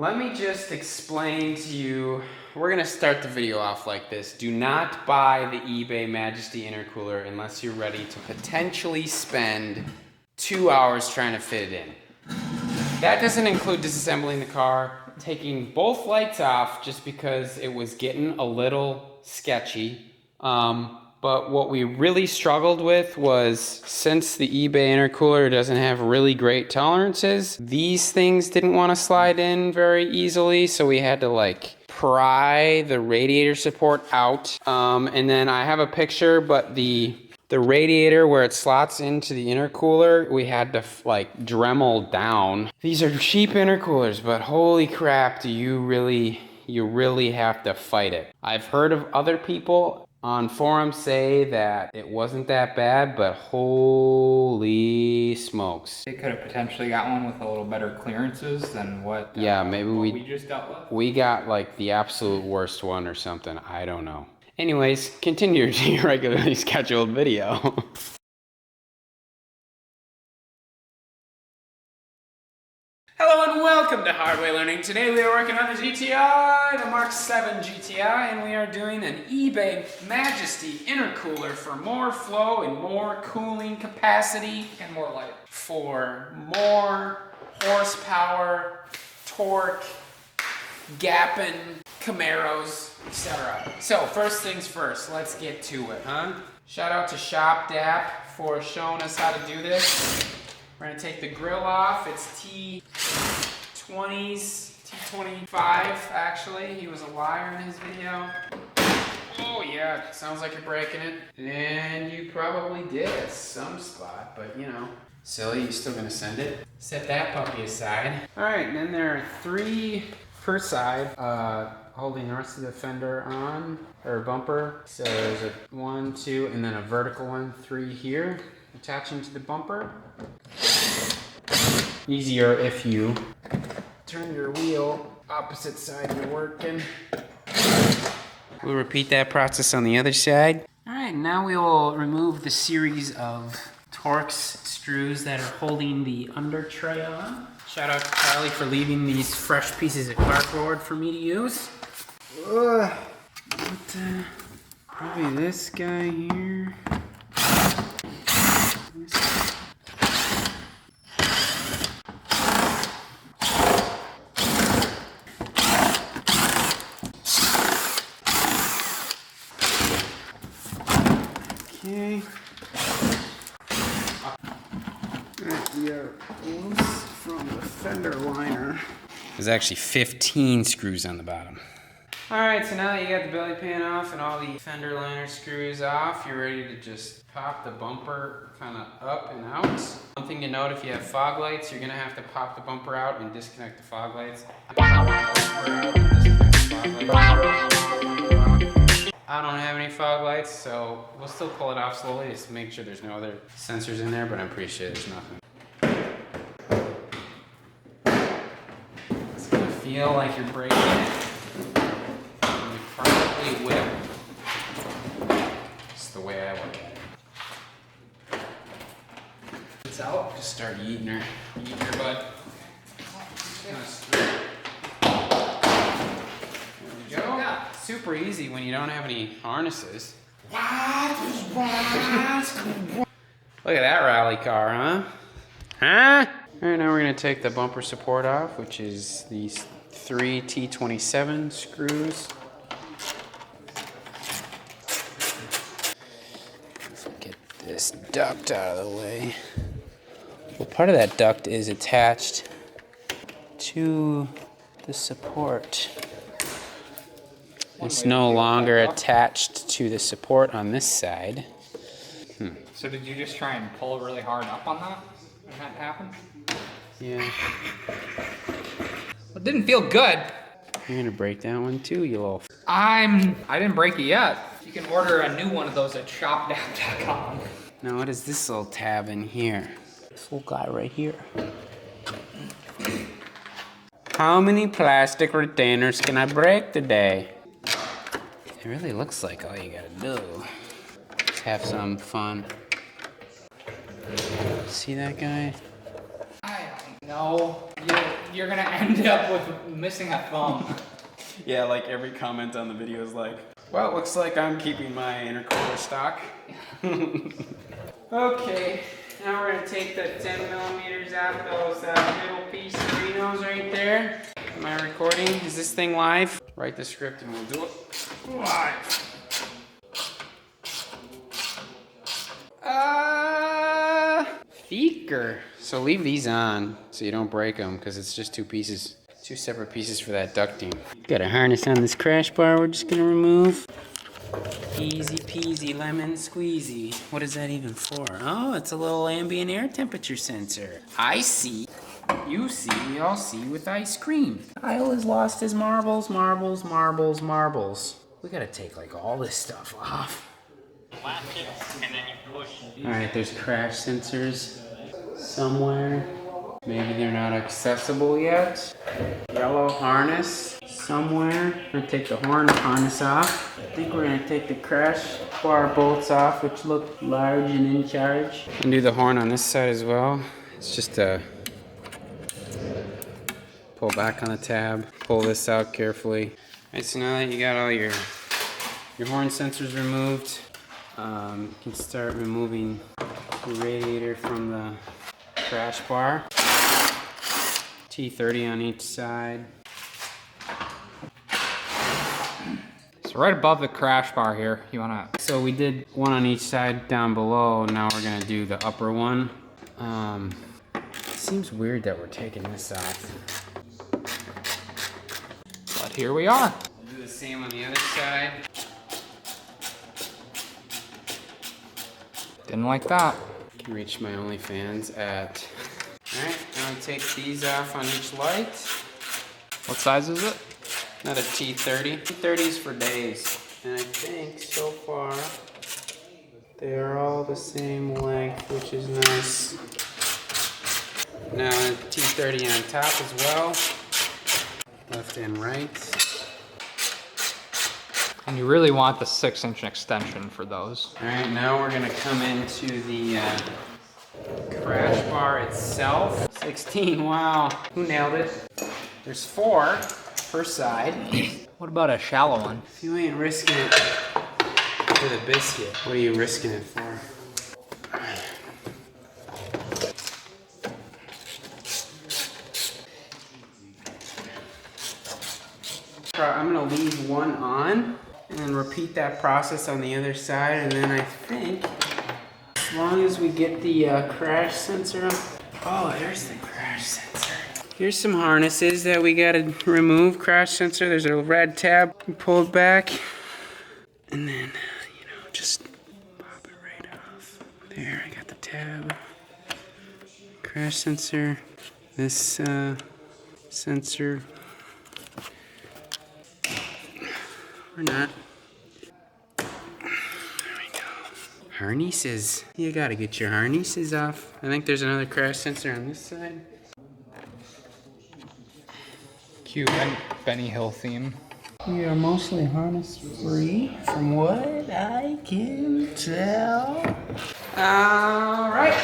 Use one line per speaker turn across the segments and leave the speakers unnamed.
let me just explain to you. We're gonna start the video off like this. Do not buy the eBay Majesty Intercooler unless you're ready to potentially spend 2 hours trying to fit it in. That doesn't include disassembling the car, taking both lights off just because it was getting a little sketchy. But what we really struggled with was, since the eBay intercooler doesn't have really great tolerances, these things didn't want to slide in very easily, so we had to like pry the radiator support out. And then I have a picture, but the radiator where it slots into the intercooler, we had to like Dremel down. These are cheap intercoolers, but holy crap, you really have to fight it. I've heard of other people on forums say that it wasn't that bad, but holy smokes.
They could have potentially got one with a little better clearances than what,
maybe
what we just dealt with.
We got like the absolute worst one or something, I don't know. Anyways, continue your regularly scheduled video. Hello and welcome to Hard Way Learning. Today we are working on the GTI, the Mk7 GTI, and we are doing an eBay Majesty Intercooler for more flow and more cooling capacity.
And more light.
For more horsepower, torque, gapping Camaros, etc. So first things first, let's get to it, huh? Shout out to Shop Dap for showing us how to do this. We're gonna take the grill off. It's T20s, T25 actually. He was a liar in his video. Oh yeah, sounds like you're breaking it. And you probably did at some spot, but you know. Silly, you still gonna send it? Set that puppy aside. All right, and then there are 3 per side, holding the rest of the fender on, or bumper. So there's a 1, 2, and then a vertical one, 3 here, attaching to the bumper. Easier if you turn your wheel opposite side you're working. We'll repeat that process on the other side. All right, now we will remove the series of Torx screws that are holding the under tray on. Shout out to Charlie for leaving these fresh pieces of cardboard for me to use. Probably this guy here. Okay. We are loose from the fender liner. There's actually 15 screws on the bottom. Alright, so now that you got the belly pan off and all the fender liner screws off, you're ready to just pop the bumper kind of up and out. One thing to note, if you have fog lights, you're going to have to pop the bumper out and disconnect the fog lights. I don't have any fog lights, so we'll still pull it off slowly just to make sure there's no other sensors in there, but I'm pretty sure there's nothing. It's gonna feel like you're breaking it. And you probably will. It's the way I look at it. It's out. Just start eating her butt. Super easy when you don't have any harnesses. Look at that rally car, huh? Huh? Alright, now we're going to take the bumper support off, which is these 3 T27 screws. Let's get this duct out of the way. Well, part of that duct is attached to the support. It's no longer attached to the support on this side.
So did you just try and pull really hard up on that when that happened?
Yeah.
It didn't feel good.
You're gonna break that one too, you little...
I didn't break it yet. You can order a new one of those at shopdap.com.
Now what is this little tab in here? This little guy right here. How many plastic retainers can I break today? It really looks like all you gotta do. Let's have some fun. See that guy?
I don't know. you're gonna end up with missing a thumb.
Yeah, like every comment on the video is like, well, it looks like I'm keeping my intercooler stock. Okay, now we're gonna take the 10 millimeters out those middle piece Renos right there. Am I recording? Is this thing live? Write the script and we'll do it live. Feeker. So leave these on so you don't break them because it's just two pieces. Two separate pieces for that ducting. Got a harness on this crash bar we're just gonna remove. Easy peasy lemon squeezy. What is that even for? Oh, it's a little ambient air temperature sensor. I see. You see, we all see with ice cream. Kyle has lost his marbles, marbles, marbles, marbles. We gotta take like all this stuff off.
Latch it, and then you push.
Alright, there's crash sensors somewhere. Maybe they're not accessible yet. Yellow harness somewhere. I'm gonna take the harness off. I think we're gonna take the crash bar bolts off, which look large and in charge. And do the horn on this side as well. It's just a pull back on the tab, pull this out carefully. Alright, so now that you got all your horn sensors removed, you can start removing the radiator from the crash bar. T30 on each side.
So right above the crash bar here, you wanna...
So we did one on each side down below. Now we're gonna do the upper one. It seems weird that we're taking this off.
But here we are.
We'll do the same on the other side.
Didn't like that.
I can reach my OnlyFans at... Alright, now I take these off on each light.
What size is it?
Another T30. T30s for days. And I think so far they are all the same length, which is nice. Now a T30 on top as well. Left and right.
And you really want the 6-inch extension for those.
Alright, now we're gonna come into the crash bar itself. 16, wow. Who nailed it? There's 4 per side.
What about a shallow one?
If you ain't risking it for the biscuit, what are you risking it for? I'm gonna leave one on and then repeat that process on the other side, and then I think as long as we get the crash sensor up. Oh, there's the crash sensor. Here's some harnesses that we gotta remove. Crash sensor, there's a red tab. You pull it back, and then, just pop it right off. There, I got the tab. Crash sensor. This sensor. Or not. There we go. Harnesses. You gotta get your harnesses off. I think there's another crash sensor on this side.
Cute Benny Hill theme.
We are mostly harness free from what I can tell. Alright,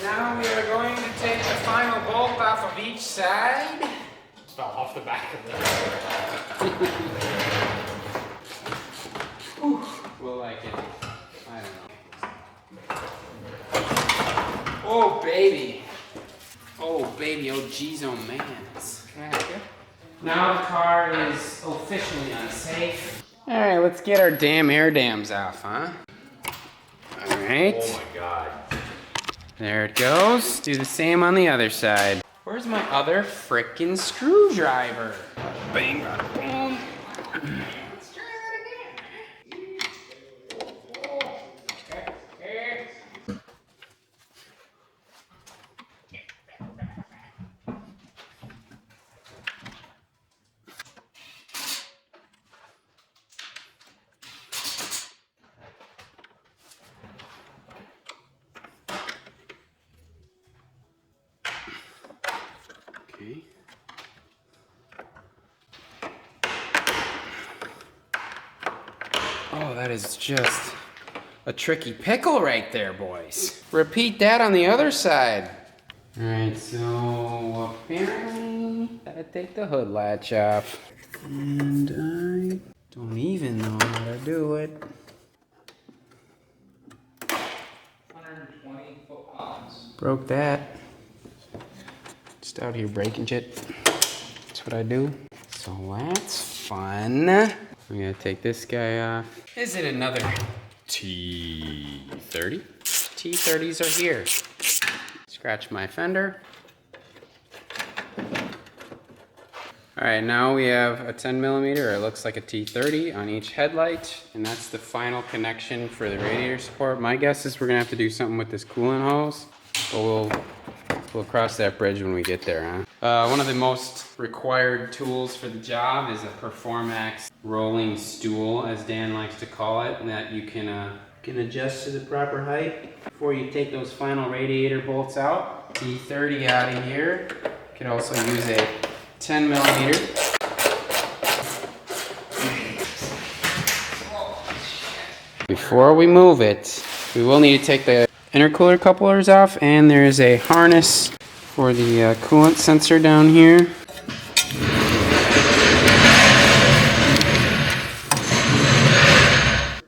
now we are going to take the final bolt off of each side.
Fell off the back of the
We'll like it. I don't know. Oh baby. Oh baby, oh geez, oh mans.
Can I help you?
Now the car is officially unsafe. Alright, let's get our damn air dams off, huh? Alright.
Oh my god.
There it goes. Do the same on the other side. Where's my other frickin' screwdriver? Bang, bada, boom. Okay. Oh, that is just a tricky pickle right there, boys. Repeat that on the other side. All right, so apparently take the hood latch off. And I don't even know how to do it.
120 foot-pounds.
Broke that. Just out here breaking shit. That's what I do. So that's fun. I'm gonna take this guy off. Is it another T30? T30s are here. Scratch my fender. All right, now we have a 10mm, or it looks like a T30 on each headlight, and that's the final connection for the radiator support. My guess is we're gonna have to do something with this coolant hose, but we'll cross that bridge when we get there, huh? One of the most required tools for the job is a Performax rolling stool, as Dan likes to call it, and that you can adjust to the proper height before you take those final radiator bolts out. T30 out of here. You could also use a 10mm. Before we move it, we will need to take the intercooler couplers off, and there is a harness for the coolant sensor down here.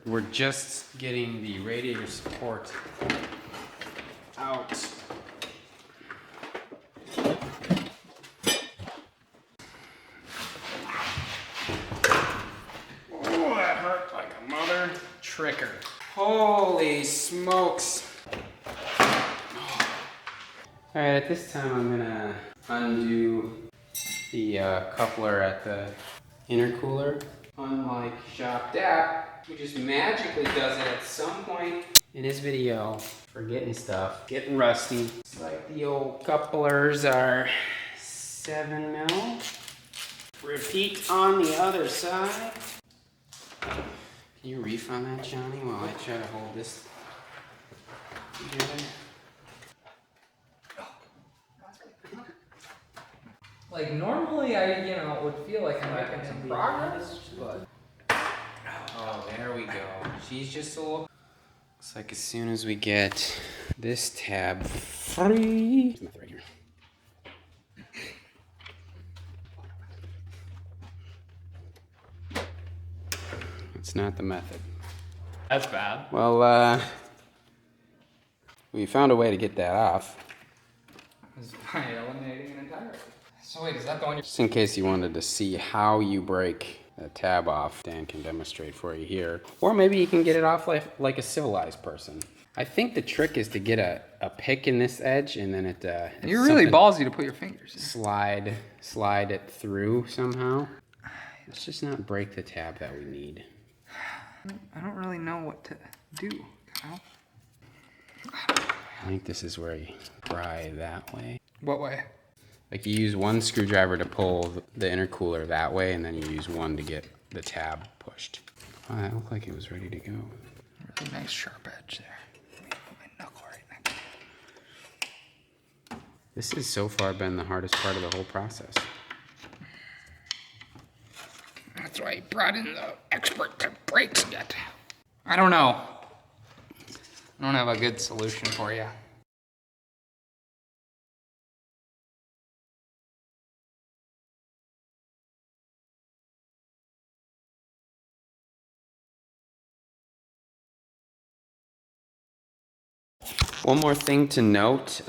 We're just getting the radiator support out. Oh, that hurt like a mother tricker. Holy smokes. Alright, at this time I'm gonna undo the coupler at the intercooler. Unlike Shop Dap, who just magically does it at some point in his video for getting stuff, getting rusty. It's like the old couplers are 7mm. Repeat on the other side. Can you reef on that, Johnny, while I try to hold this together?
Like normally I, would feel like I'm making some progress, but.
Oh, there we go. She's just a little. Looks like as soon as we get this tab free. Right here. It's not the method.
That's bad.
Well, we found a way to get that off.
Is by eliminating an entire. So wait, is that the one you're...
Just in case you wanted to see how you break a tab off, Dan can demonstrate for you here. Or maybe you can get it off like a civilized person. I think the trick is to get a pick in this edge, and then
You're really ballsy to put your fingers in.
Slide it through somehow. Let's just not break the tab that we need.
I don't really know what to do.
I think this is where you pry that way.
What way?
Like you use one screwdriver to pull the intercooler that way, and then you use one to get the tab pushed. Oh, that looked like it was ready to go.
Really nice sharp edge there. Let me put my knuckle right next to it.
This has so far been the hardest part of the whole process.
That's why I brought in the expert that breaks it. I don't know. I don't have a good solution for you.
One more thing to note,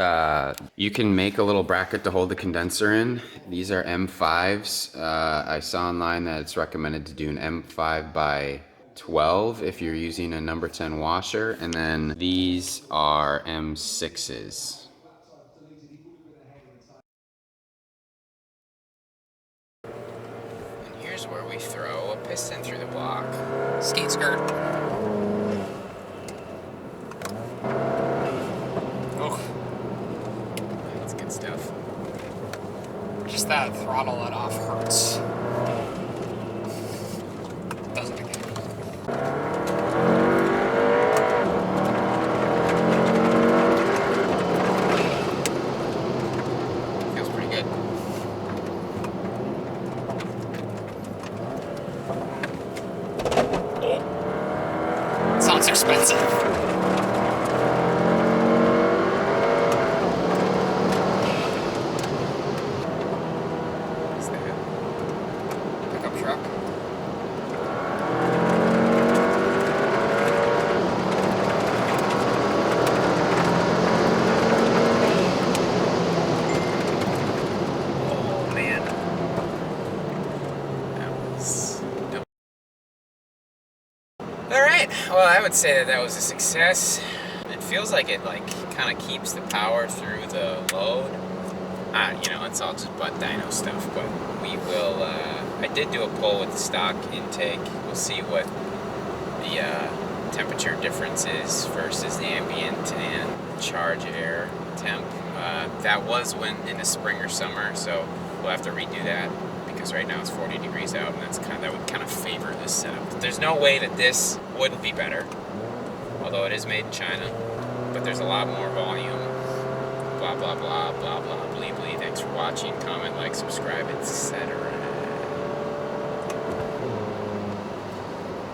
you can make a little bracket to hold the condenser in. These are M5s. I saw online that it's recommended to do an M5 by 12 if you're using a number 10 washer, and then these are M6s. And here's where we throw a piston through the block.
Skeet skirt.
That's good stuff.
Just that throttle let off hurts. Doesn't it?
Feels pretty good.
Oh. Sounds expensive. truck.
Oh man. That was dope. Alright, well I would say that was a success. It feels like it kind of keeps the power through the load. You know, it's all just butt dyno stuff, but we will, I did do a poll with the stock intake. We'll see what the temperature difference is versus the ambient and charge air temp. That was in the spring or summer, so we'll have to redo that because right now it's 40 degrees out, and that would kind of favor this setup. There's no way that this wouldn't be better, although it is made in China, but there's a lot more volume. Blah, blah, blah, blah, blah, blee, blee. Thanks for watching, comment, like, subscribe, etc.